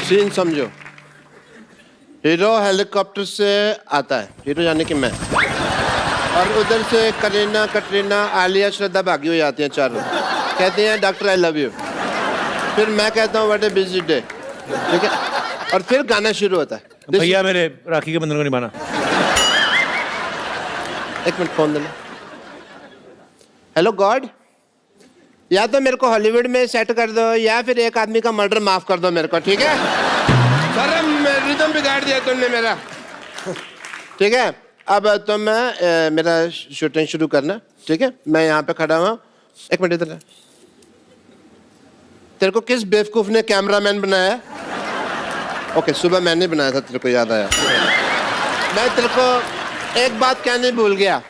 Scene समझो। Hero helicopter से आता है, हीरो यानी कि मैं, और उधर से करीना, कटरीना, आलिया, श्रद्धा भागी हो जाती हैं चारों। कहती हैं डॉक्टर आई लव यू। फिर मैं कहता हूँ व्हाट ए बिजी डे, ठीक है, और फिर गाना शुरू होता है। भैया मेरे राखी के बंधन को निभाना। एक मिनट फोन देना। हेलो गॉड, या तो मेरे को हॉलीवुड में सेट कर दो या फिर एक आदमी का मर्डर माफ कर दो मेरे को, ठीक है? सर रिदम बिगाड़ दिया तुमने मेरा। ठीक है, अब तो मैं मेरा शूटिंग शुरू करना, ठीक है? मैं यहाँ पे खड़ा हुआ। एक मिनट इधर। तेरे को किस बेवकूफ ने कैमरामैन बनाया? ओके, सुबह मैंने बनाया था, तेरे को याद आया। मैं तेरे को एक बात कहने भूल गया।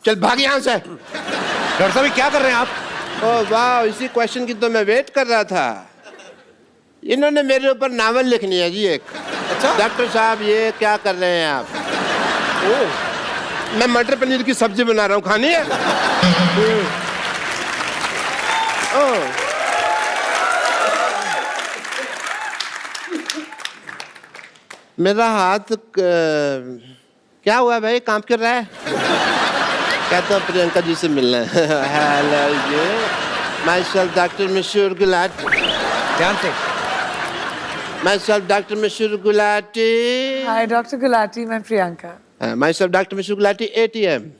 चल भाग यहाँ से। डॉक्टर साहब क्या कर रहे हैं आप? ओह वाह, इसी क्वेश्चन की तो मैं वेट कर रहा था। इन्होंने मेरे ऊपर नावल लिखनी है जी एक। अच्छा डॉक्टर साहब ये क्या कर रहे हैं आप? ओह, मैं मटर पनीर की सब्जी बना रहा हूँ, खानी है? ओह, मेरा हाथ क्या हुआ भाई, काम कर रहा है? कहता हूँ प्रियंका जी से मिलना है। हेलो जी, myself doctor Mashoor Gulati. ध्यान से। My self doctor Mashoor Gulati. Hi doctor Gulati, मैं Priyanka. My self doctor Mashoor Gulati. ATM.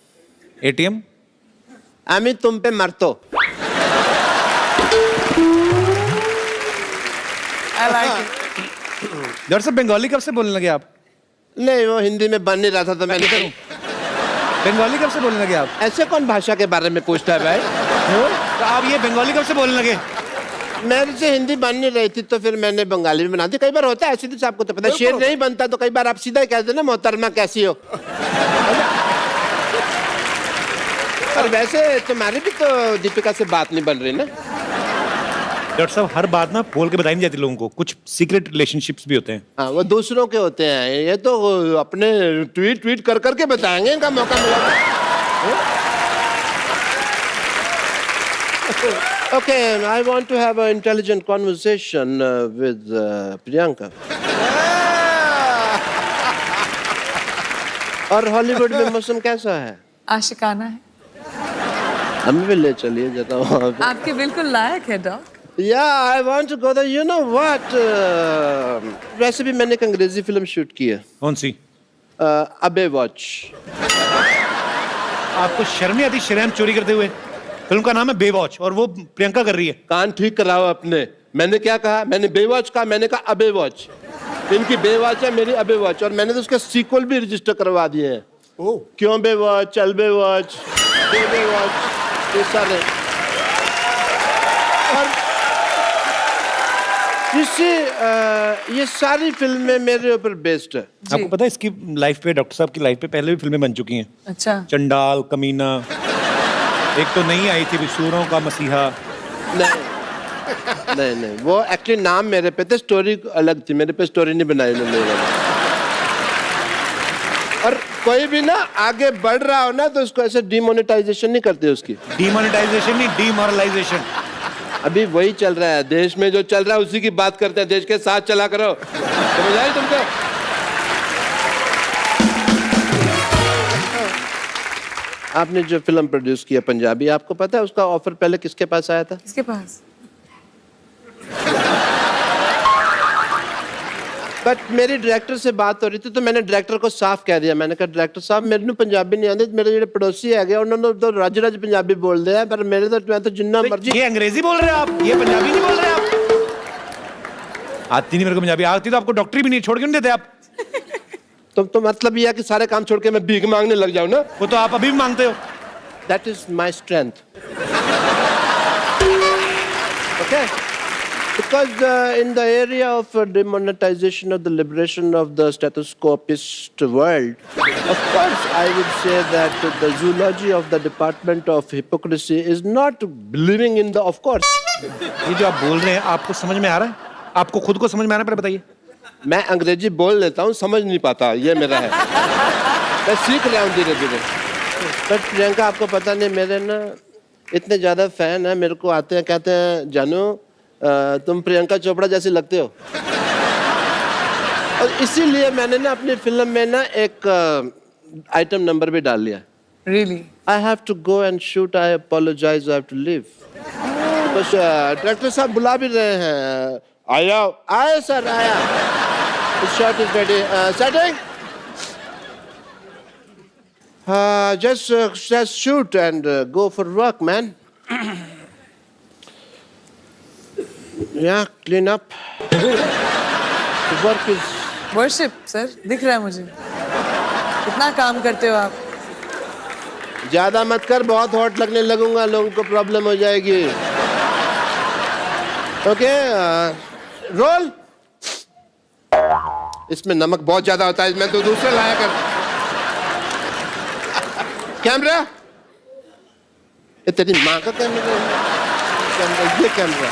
ATM? আমি तुम पे मरतो। I like it. डॉक्टर साहब बंगाली कब से बोलने लगे आप? नहीं, वो हिंदी में बन नहीं रहा था तो मैं करूँ। बंगाली कब से बोलने लगे आप? ऐसे कौन भाषा के बारे में पूछता है भाई? तो आप ये बंगाली कब से बोलने लगे? मेरे से हिंदी बन नहीं रही थी तो फिर मैंने बंगाली में बना दी। कई बार होता है ऐसे, तो आपको तो पता है, शेर नहीं बनता तो कई बार आप सीधा ही कहते ना मोहतरमा कैसी हो। और वैसे तुम्हारी भी तो दीपिका से बात नहीं बन रही ना। डॉक्टर साहब हर बात ना बोल के बताई नहीं जाती लोगों को, कुछ सीक्रेट रिलेशनशिप्स भी होते हैं। हाँ, वो दूसरों के होते हैं, ये तो अपने ट्वीट कर करके बताएंगे, इनका मौका मिला। Okay, I want to have an intelligent conversation with Priyanka. और हॉलीवुड में मौसम कैसा है? आशिकाना है। हमें भी ले चलिए जरा वहाँ पे। आपके बिल्कुल लायक है dock. Yeah, I want to go there. You know what? वैसे भी मैंने एक अंग्रेजी फिल्म शूट की है। कौन सी? अबे वॉच। आपको शर्म नहीं आती शर्म चोरी करते हुए? फिल्म का नाम है बेवॉच और वो प्रियंका कर रही है। कान ठीक कराओ अपने। मैंने क्या कहा? मैंने बेवॉच कहा, मैंने कहा अबे वॉच। इनकी बेवॉच है, मेरी अबे वॉच, और मैंने तो उसके सीक्वल भी रजिस्टर करवा दिए हैं। ओह, क्यों बेवॉच, चल बेवॉच, बेवॉच, ये सारे। और ये सारी फिल्में मेरे ऊपर बेस्ड है। आपको पता है इसकी लाइफ पे, डॉक्टर साहब की लाइफ पे पहले भी फिल्में बन चुकी हैं। अच्छा। चंडाल, कमीना, एक तो नई आई थी सूरों का मसीहा। नहीं, वो एक्चुअली नाम मेरे पे थे, स्टोरी अलग थी, मेरे पे स्टोरी नहीं बनाई उन्होंने। और कोई भी ना आगे बढ़ रहा हो ना तो उसको ऐसे डिमोनेटाइजेशन नहीं करते उसकी। डिमोनेटाइजेशन नहीं, डिमोरलाइजेशन। अभी वही चल रहा है देश में, जो चल रहा है उसी की बात करते हैं। देश के साथ चला करो, समझ आए तुमको? आपने जो फिल्म प्रोड्यूस किया पंजाबी, आपको पता है उसका ऑफर पहले किसके पास आया था? किसके पास? बट मेरी डायरेक्टर से बात हो रही थी तो मैंने डायरेक्टर को साफ कह दिया। मैंने कहा डायरेक्टर साहब मेरे पंजाबी नहीं आती, मेरे जो पड़ोसी है उन्होंने तो रज पंजाबी बोल दिया, पर मेरे तो मैं तो जिन्ना मर्जी। ये अंग्रेजी बोल रहे हैं आप, ये पंजाबी नहीं बोल रहे आप? आती नहीं मेरे को पंजाबी, आती तो आपको डॉक्टरी भी नहीं, छोड़ क्यों नहीं देते आप? तो मतलब ये है कि सारे काम छोड़ के मैं भीख मांगने लग जाऊं ना? वो तो आप अभी भी मांगते हो। That is my strength. Okay? Because in the area of demonetization of the liberation of the stethoscopist world, of course I would say that the zoology of the department of hypocrisy is not believing in the of course. ये जो आप बोल रहे हैं आपको समझ में आ रहा है? आपको खुद को समझ में आ रहा है? पर बताइए। मैं अंग्रेजी बोल लेता हूँ, समझ नहीं पाता, ये मेरा है। मैं सीख रहा हूँ धीरे धीरे। बट प्रियंका आपको पता नहीं, मेरे ना इतने ज़्यादा फैन है, मेरे को आते हैं कहते हैं जानू तुम प्रियंका चोपड़ा जैसी लगते हो। और इसीलिए मैंने ना अपनी फिल्म में ना एक आइटम नंबर भी डाल लिया। Really? I have to go and shoot. I apologize. I have to leave. बस डायरेक्टर साहब बुला भी रहे हैं। आया आया सर आया। The shot is ready. Setting. Just shoot and go for work, man. Yeah, clean up. The work is. Worship, sir. दिख रहा है मुझे। कितना काम करते हो आप? ज्यादा मत कर, बहुत हॉट लगने लगूंगा, लोगों को प्रॉब्लम हो जाएगी। Okay, roll. इसमें नमक बहुत ज्यादा होता है, मैं तो दूसरा लाया कर। कैमरा, ये तेरी माँ का कैमरा, ये कैमरा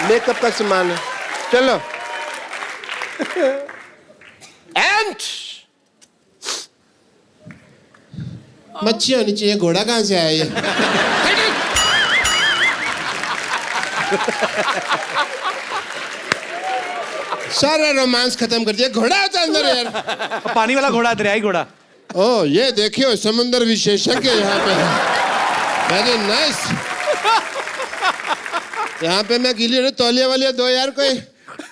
मेकअप का सामान है। चलो एंड मच्छी होनी चाहिए, घोड़ा कहाँ से आया ये? सारा रोमांस खत्म कर दिया। घोड़ा होता है अंदर यार। पानी वाला घोड़ा, दरियाई घोड़ा। ओ ये देखियो समुद्र विशेषज्ञ यहाँ पे है। Very nice. यहाँ पे मैं गिली तौलिया वाली दो यार कोई।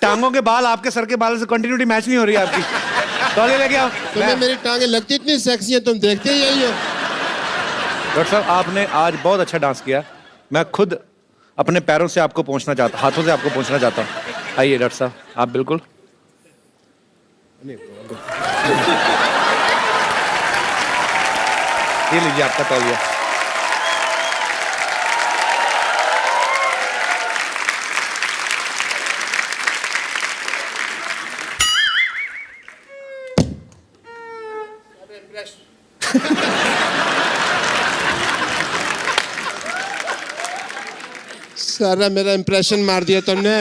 टांगों के बाल आपके सर के बाल से कंटिन्यूटी मैच नहीं हो रही है आपकी। तौलिया लेके आओ। तुम्हें मेरी टांगे लगती इतनी सेक्सी है, तुम देखते ही यही हो। डॉक्टर साहब आपने आज बहुत अच्छा डांस किया। मैं खुद अपने पैरों से आपको पहुंचना चाहता, हाथों से आपको पहुंचना चाहता हूँ। आइए डॉक्टर साहब, आप बिल्कुल। ये लीजिए आपका तौलिया। सारा मेरा इंप्रेशन मार दिया तुमने।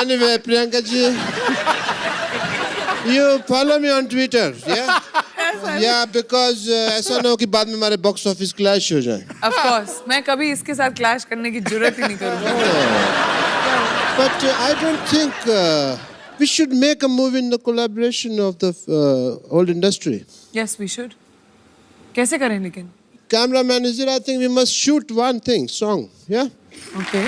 Anyway, Priyanka ji, you follow me on Twitter, yeah? Yeah, because ऐसा ना हो कि बाद में हमारे बॉक्स ऑफिस क्लैश हो जाए। Of course, मैं कभी इसके साथ क्लैश करने की जरूरत ही नहीं करूँगा। But I don't think we should make a movie in the collaboration of the old industry. Yes, we should. कैसे करें लेकिन? Cameraman is it? I think we must shoot one thing, song, yeah? Okay.